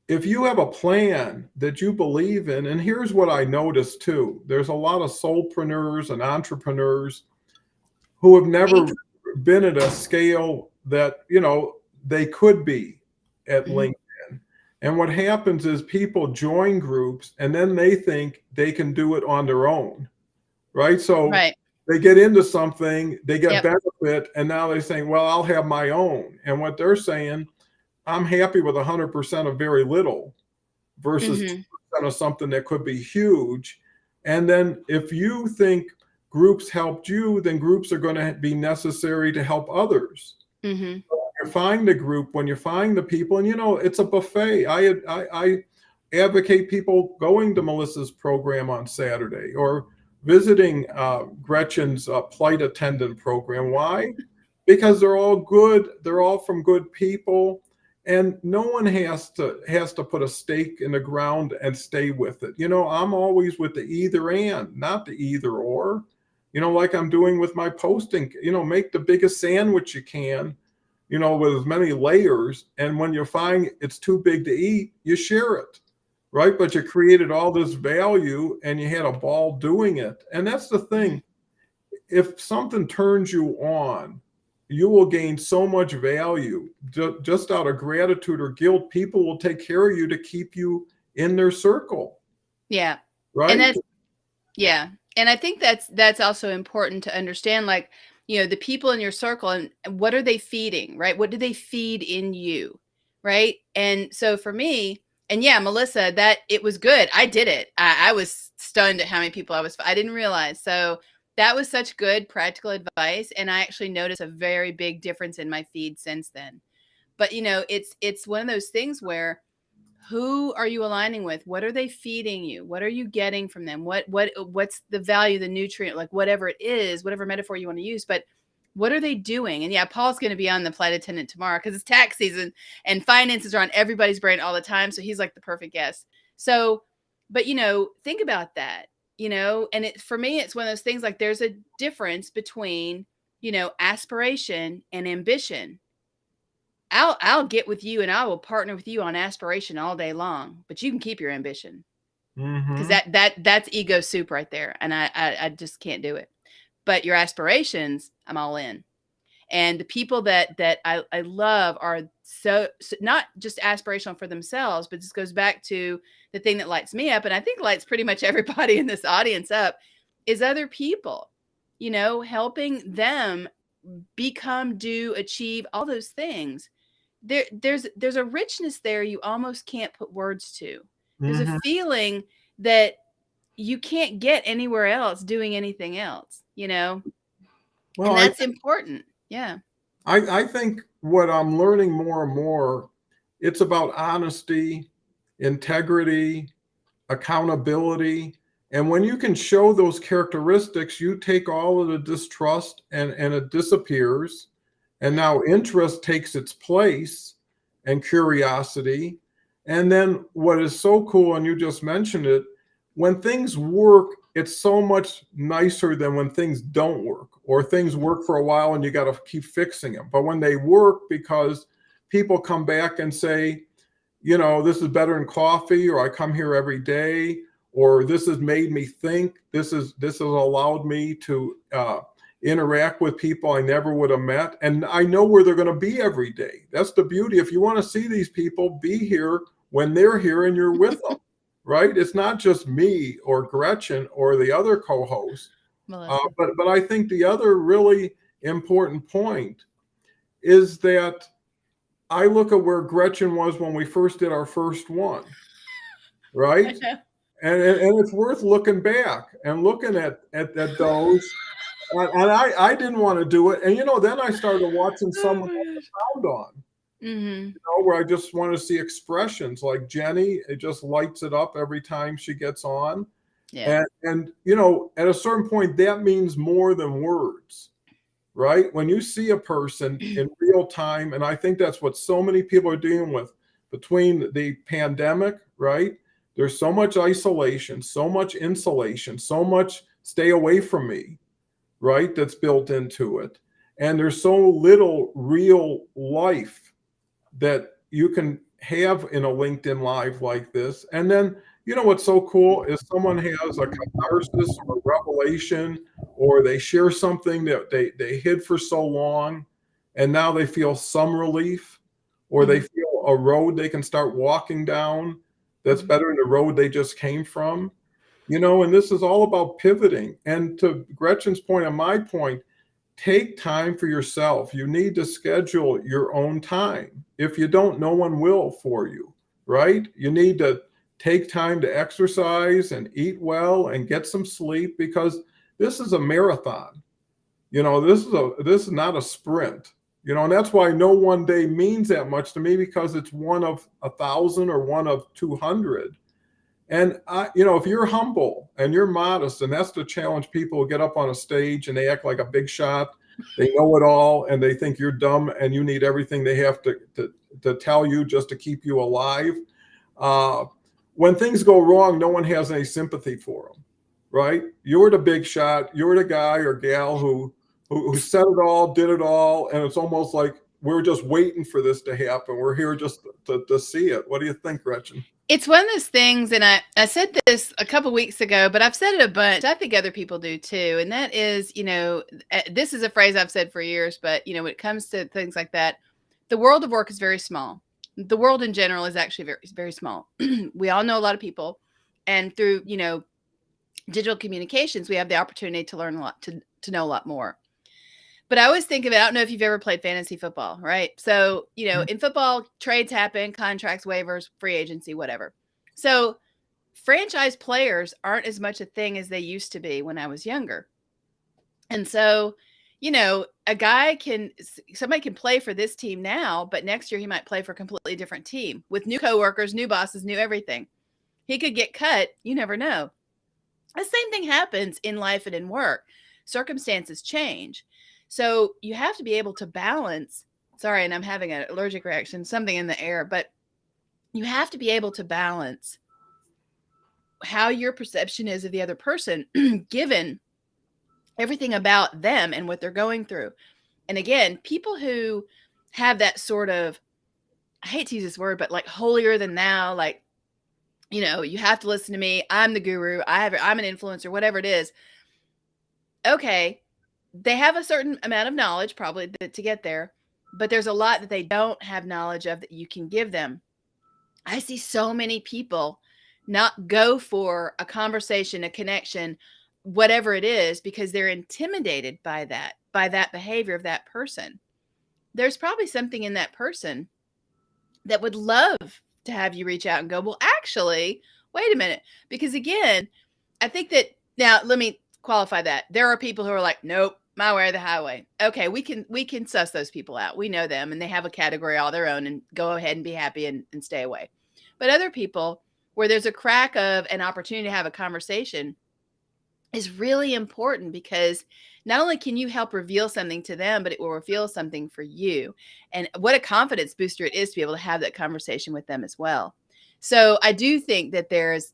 If you have a plan that you believe in, and here's what I noticed too, there's a lot of soulpreneurs and entrepreneurs who have never been at a scale that, they could be at LinkedIn. And what happens is people join groups and then they think they can do it on their own, right? So they get into something, they get benefit, and now they're saying, well, I'll have my own. And what they're saying, I'm happy with 100% of very little versus 2% of something that could be huge. And then if you think groups helped you, then groups are going to be necessary to help others. When you find the group, when you find the people, and it's a buffet. I advocate people going to Melissa's program on Saturday or visiting Gretchen's flight attendant program. Why? Because they're all good. They're all from good people, and no one has to put a stake in the ground and stay with it. I'm always with the either and, not the either or. Like I'm doing with my posting. Make the biggest sandwich you can. With as many layers, and when you find it's too big to eat, you share it, right? But you created all this value and you had a ball doing it. And that's the thing. If something turns you on, you will gain so much value just out of gratitude or guilt. People will take care of you to keep you in their circle. Yeah. Right. And yeah. And I think that's also important to understand, like, the people in your circle, and what are they feeding, right? What do they feed in you? Right. And so for me, and yeah, Melissa, that it was good. I did it. I was stunned at how many people I didn't realize. So that was such good practical advice. And I actually noticed a very big difference in my feed since then. But it's one of those things where, who are you aligning with? What are they feeding you? What are you getting from them? What's the value, the nutrient, like whatever it is, whatever metaphor you want to use, but what are they doing? And yeah, Paul's going to be on the flight attendant tomorrow because it's tax season and finances are on everybody's brain all the time. So he's like the perfect guest. So, but think about that, and for me, it's one of those things, like there's a difference between, aspiration and ambition. I'll get with you and I will partner with you on aspiration all day long, but you can keep your ambition, because that's ego soup right there, and I just can't do it. But your aspirations, I'm all in. And the people that I love are so not just aspirational for themselves, but this goes back to the thing that lights me up, and I think lights pretty much everybody in this audience up, is other people, helping them become, do, achieve all those things. There's a richness there you almost can't put words to. There's a feeling that you can't get anywhere else doing anything else, Well, and that's important. Yeah. I think what I'm learning more and more, it's about honesty, integrity, accountability. And when you can show those characteristics, you take all of the distrust and it disappears. And now interest takes its place, and curiosity. And then what is so cool, and you just mentioned it, when things work, it's so much nicer than when things don't work, or things work for a while and you got to keep fixing them. But when they work, because people come back and say, this is better than coffee, or I come here every day, or this has made me think, this has allowed me to interact with people I never would have met. And I know where they're going to be every day. That's the beauty. If you want to see these people, be here when they're here and you're with them, right? It's not just me or Gretchen or the other co-host. But I think the other really important point is that I look at where Gretchen was when we first did our first one, right? And it's worth looking back and looking at those. And I didn't want to do it. And, then I started watching someone sound on, where I just want to see expressions like Jenny. It just lights it up every time she gets on. Yeah. And at a certain point, that means more than words, right? When you see a person in real time, and I think that's what so many people are dealing with between the pandemic, right? There's so much isolation, so much insulation, so much stay away from me, right? That's built into it. And there's so little real life that you can have in a LinkedIn Live like this. And then, what's so cool is someone has a catharsis or a revelation, or they share something that they hid for so long, and now they feel some relief, or they feel a road they can start walking down that's better than the road they just came from. And this is all about pivoting. And to Gretchen's point and my point, take time for yourself. You need to schedule your own time. If you don't, no one will for you, right? You need to take time to exercise and eat well and get some sleep, because this is a marathon. This is not a sprint. And that's why no one day means that much to me, because it's one of 1,000 or one of 200. And if you're humble and you're modest, and that's the challenge, people who get up on a stage and they act like a big shot, they know it all, and they think you're dumb and you need everything they have to tell you just to keep you alive. When things go wrong, no one has any sympathy for them, right? You're the big shot. You're the guy or gal who said it all, did it all, and it's almost like we're just waiting for this to happen. We're here just to see it. What do you think, Gretchen? It's one of those things, and I said this a couple weeks ago, but I've said it a bunch. I think other people do too. And that is, this is a phrase I've said for years, but, when it comes to things like that, the world of work is very small. The world in general is actually very, very small. We all know a lot of people. And through, digital communications, we have the opportunity to learn a lot, to know a lot more. But I always think of it, I don't know if you've ever played fantasy football, right? So, in football, trades happen, contracts, waivers, free agency, whatever. So franchise players aren't as much a thing as they used to be when I was younger. And so, somebody can play for this team now, but next year he might play for a completely different team with new coworkers, new bosses, new everything. He could get cut. You never know. The same thing happens in life and in work. Circumstances change. So you have to be able to balance. Sorry, and I'm having an allergic reaction, something in the air, but you have to be able to balance how your perception is of the other person, given everything about them and what they're going through. And again, people who have that sort of, I hate to use this word, but like holier than thou, like, you have to listen to me. I'm the guru. I'm an influencer, whatever it is. Okay. They have a certain amount of knowledge probably to get there, but there's a lot that they don't have knowledge of that you can give them. I see so many people not go for a conversation, a connection, whatever it is, because they're intimidated by that behavior of that person. There's probably something in that person that would love to have you reach out and go, well, actually, wait a minute. Because again, I think that now let me qualify that. There are people who are like, nope, my way or the highway. Okay, we can suss those people out. We know them and they have a category all their own and go ahead and be happy and stay away. But other people where there's a crack of an opportunity to have a conversation is really important, because not only can you help reveal something to them, but it will reveal something for you. And what a confidence booster it is to be able to have that conversation with them as well. So I do think that there's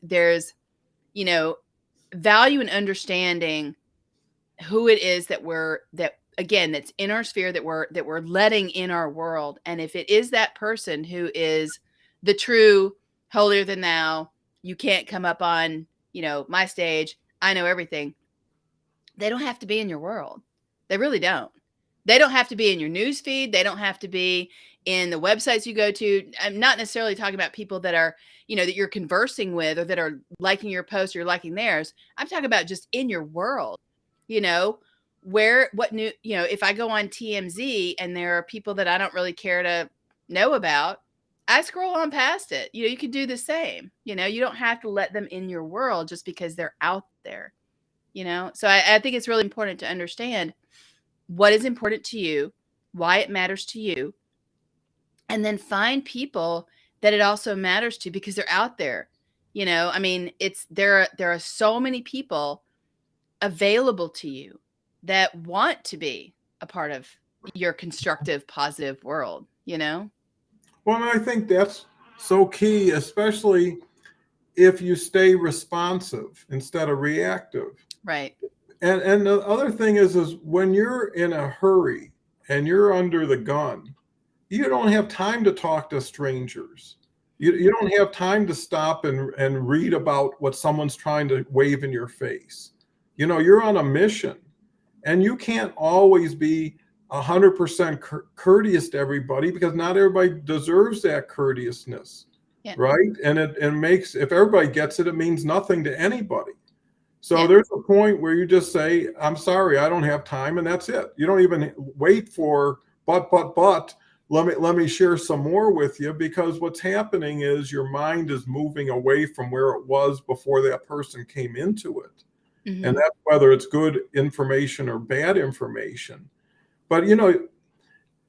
value in understanding who it is that's in our sphere that we're letting in our world. And if it is that person who is the true holier than thou, you can't come up on, my stage, I know everything. They don't have to be in your world. They really don't. They don't have to be in your news feed. They don't have to be in the websites you go to. I'm not necessarily talking about people that are, that you're conversing with or that are liking your post or liking theirs. I'm talking about just in your world, if I go on TMZ and there are people that I don't really care to know about, I scroll on past it. You could do the same. You don't have to let them in your world just because they're out there. So I think it's really important to understand what is important to you, why it matters to you, and then find people that it also matters to because they're out there. There are so many people available to you that want to be a part of your constructive, positive world, Well, I think that's so key, especially if you stay responsive instead of reactive. Right. And the other thing is when you're in a hurry and you're under the gun, you don't have time to talk to strangers. You don't have time to stop and read about what someone's trying to wave in your face. You're on a mission, and you can't always be 100% courteous to everybody, because not everybody deserves that courteousness. Yeah. Right. And it makes, if everybody gets it, it means nothing to anybody. So there's a point where you just say, I'm sorry, I don't have time. And that's it. You don't even wait for, but, let me share some more with you, because what's happening is your mind is moving away from where it was before that person came into it. Mm-hmm. And that's whether it's good information or bad information. But,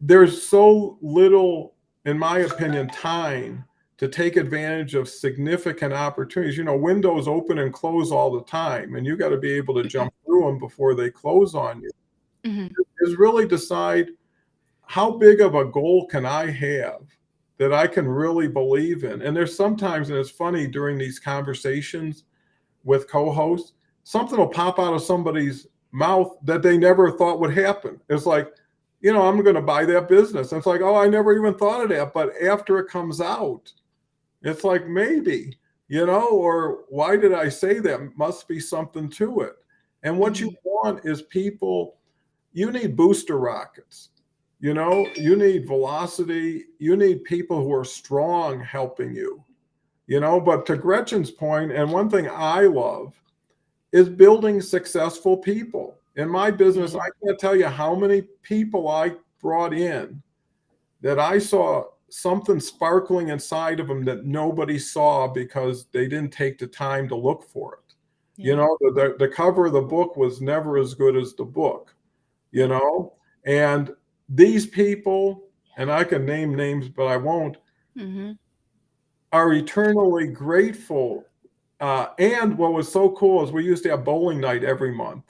there's so little, in my opinion, time to take advantage of significant opportunities. Windows open and close all the time, and you got to be able to jump through them before they close on you. Mhm. Is really decide, how big of a goal can I have that I can really believe in? And there's sometimes, and it's funny, during these conversations with co-hosts, something will pop out of somebody's mouth that they never thought would happen. It's like, I'm going to buy that business. And it's like, oh, I never even thought of that. But after it comes out, it's like, maybe, or why did I say that? Must be something to it. And what you want is people, you need booster rockets. You need velocity. You need people who are strong helping you. But to Gretchen's point, and one thing I love is building successful people. In my business, I can't tell you how many people I brought in that I saw something sparkling inside of them that nobody saw because they didn't take the time to look for it. Yeah. The cover of the book was never as good as the book, and these people, and I can name names, but I won't, are eternally grateful. And what was so cool is we used to have bowling night every month,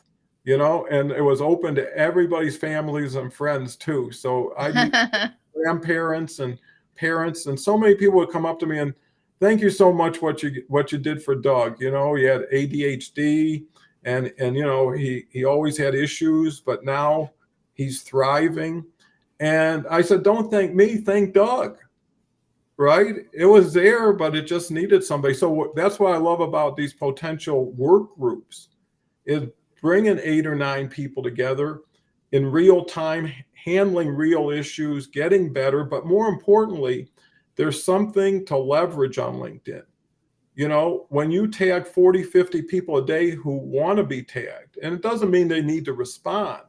and it was open to everybody's families and friends too. So I'd meet grandparents and parents, and so many people would come up to me and thank you so much what you did for Doug. He had ADHD, and he always had issues, but now he's thriving. And I said, don't thank me, thank Doug. Right? It was there, but it just needed somebody. So that's what I love about these potential work groups, is bringing 8 or 9 people together in real time, handling real issues, getting better. But more importantly, there's something to leverage on LinkedIn. When you tag 40, 50 people a day who want to be tagged, and it doesn't mean they need to respond,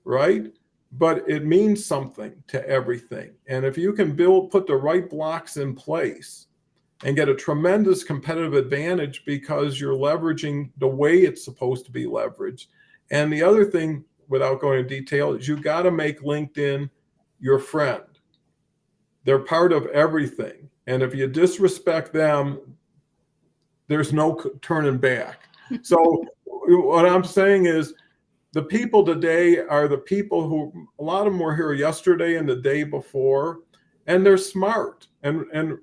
right? But it means something to everything. And if you can put the right blocks in place and get a tremendous competitive advantage because you're leveraging the way it's supposed to be leveraged. And the other thing, without going into detail, is you got to make LinkedIn your friend. They're part of everything. And if you disrespect them, there's no turning back. So what I'm saying is, the people today are the people who, a lot of them were here yesterday and the day before, and they're smart. And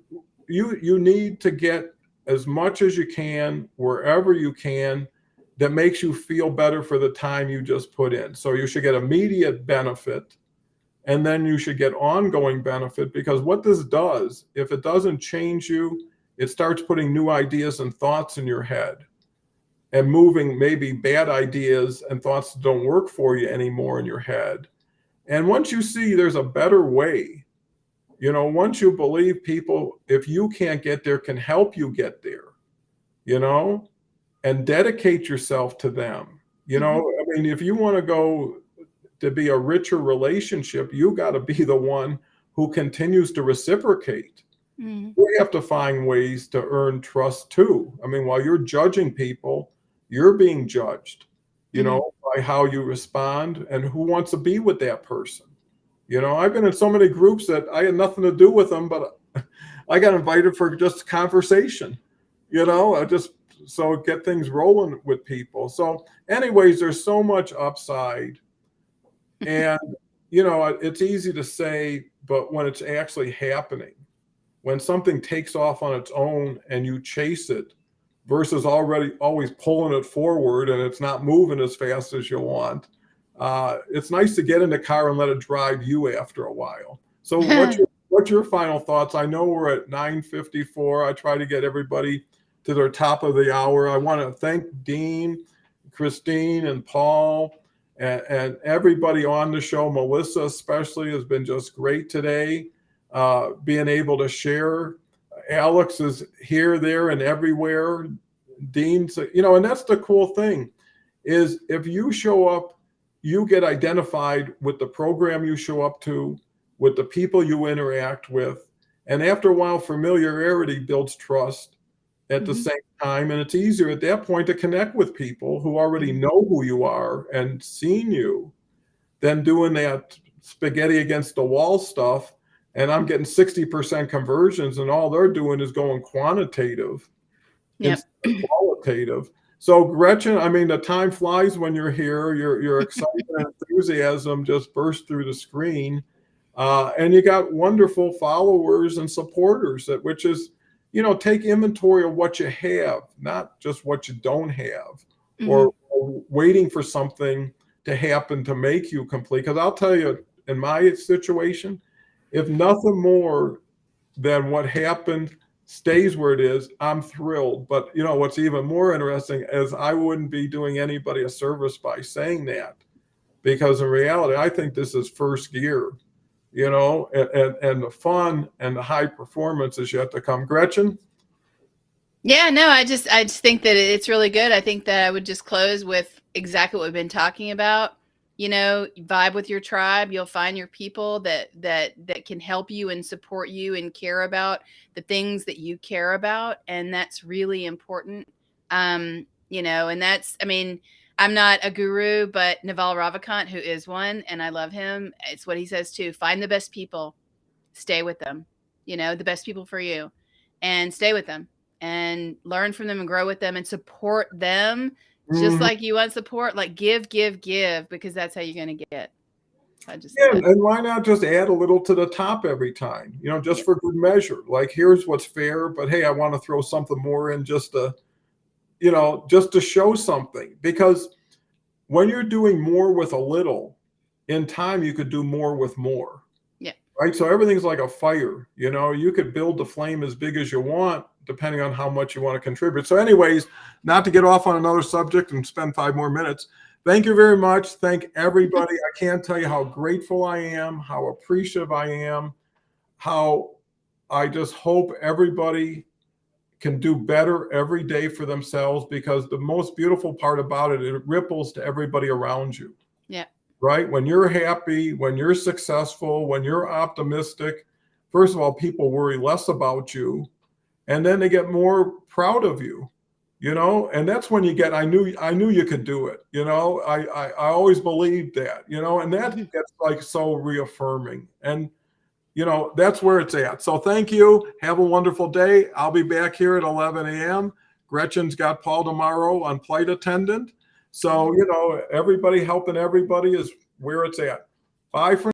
you need to get as much as you can, wherever you can, that makes you feel better for the time you just put in. So you should get immediate benefit, and then you should get ongoing benefit, because what this does, if it doesn't change you, it starts putting new ideas and thoughts in your head, and moving maybe bad ideas and thoughts that don't work for you anymore in your head. And once you see there's a better way, once you believe people, if you can't get there, can help you get there, and dedicate yourself to them. I mean, if you want to go to be a richer relationship, you got to be the one who continues to reciprocate. We have to find ways to earn trust too. I mean, while you're judging people, you're being judged, by how you respond and who wants to be with that person. I've been in so many groups that I had nothing to do with them, but I got invited for just conversation, I just, so get things rolling with people. So anyways, there's so much upside, and, it's easy to say, but when it's actually happening, when something takes off on its own and you chase it, versus always pulling it forward and it's not moving as fast as you want. It's nice to get in the car and let it drive you after a while. So what's your final thoughts? I know we're at 9:54. I try to get everybody to their top of the hour. I want to thank Dean, Christine, and Paul, and everybody on the show. Melissa especially has been just great today, being able to share. Alex is here, there, and everywhere. Dean's, and that's the cool thing, is if you show up, you get identified with the program you show up to, with the people you interact with. And after a while, familiarity builds trust at the same time. And it's easier at that point to connect with people who already know who you are and seen you, than doing that spaghetti against the wall stuff and I'm getting 60% conversions, and all they're doing is going quantitative Yep. instead of qualitative. So Gretchen, I mean, the time flies when you're here. Your excitement and enthusiasm just burst through the screen. And you got wonderful followers and supporters, which is, take inventory of what you have, not just what you don't have, or waiting for something to happen to make you complete. Because I'll tell you, in my situation, if nothing more than what happened stays where it is, I'm thrilled. But what's even more interesting is I wouldn't be doing anybody a service by saying that, because in reality, I think this is first gear, and the fun and the high performance is yet to come. Gretchen? Yeah, no, I just think that it's really good. I think that I would just close with exactly what we've been talking about. Vibe with your tribe. You'll find your people that can help you and support you and care about the things that you care about, and that's really important. And that's, I mean, I'm not a guru, but Naval Ravikant, who is one, and I love him, it's what he says too: find the best people, stay with them, the best people for you, and stay with them and learn from them and grow with them and support them just like you want support. Like give, because that's how you're going to get. And why not just add a little to the top every time, just for good measure. Like, here's what's fair, but hey, I want to throw something more in just to show something. Because when you're doing more with a little, in time, you could do more with more. Yeah. Right. So everything's like a fire. You could build the flame as big as you want, depending on how much you want to contribute. So anyways, not to get off on another subject and spend 5 more minutes. Thank you very much. Thank everybody. I can't tell you how grateful I am, how appreciative I am, how I just hope everybody can do better every day for themselves, because the most beautiful part about it, it ripples to everybody around you. Yeah. Right? When you're happy, when you're successful, when you're optimistic, first of all, people worry less about you, and then they get more proud of you, and that's when you get, I knew you could do it. I always believed that, and that gets like so reaffirming, and that's where it's at. So thank you. Have a wonderful day. I'll be back here at 11 a.m. Gretchen's got Paul tomorrow on flight attendant. So, everybody helping everybody is where it's at. Bye for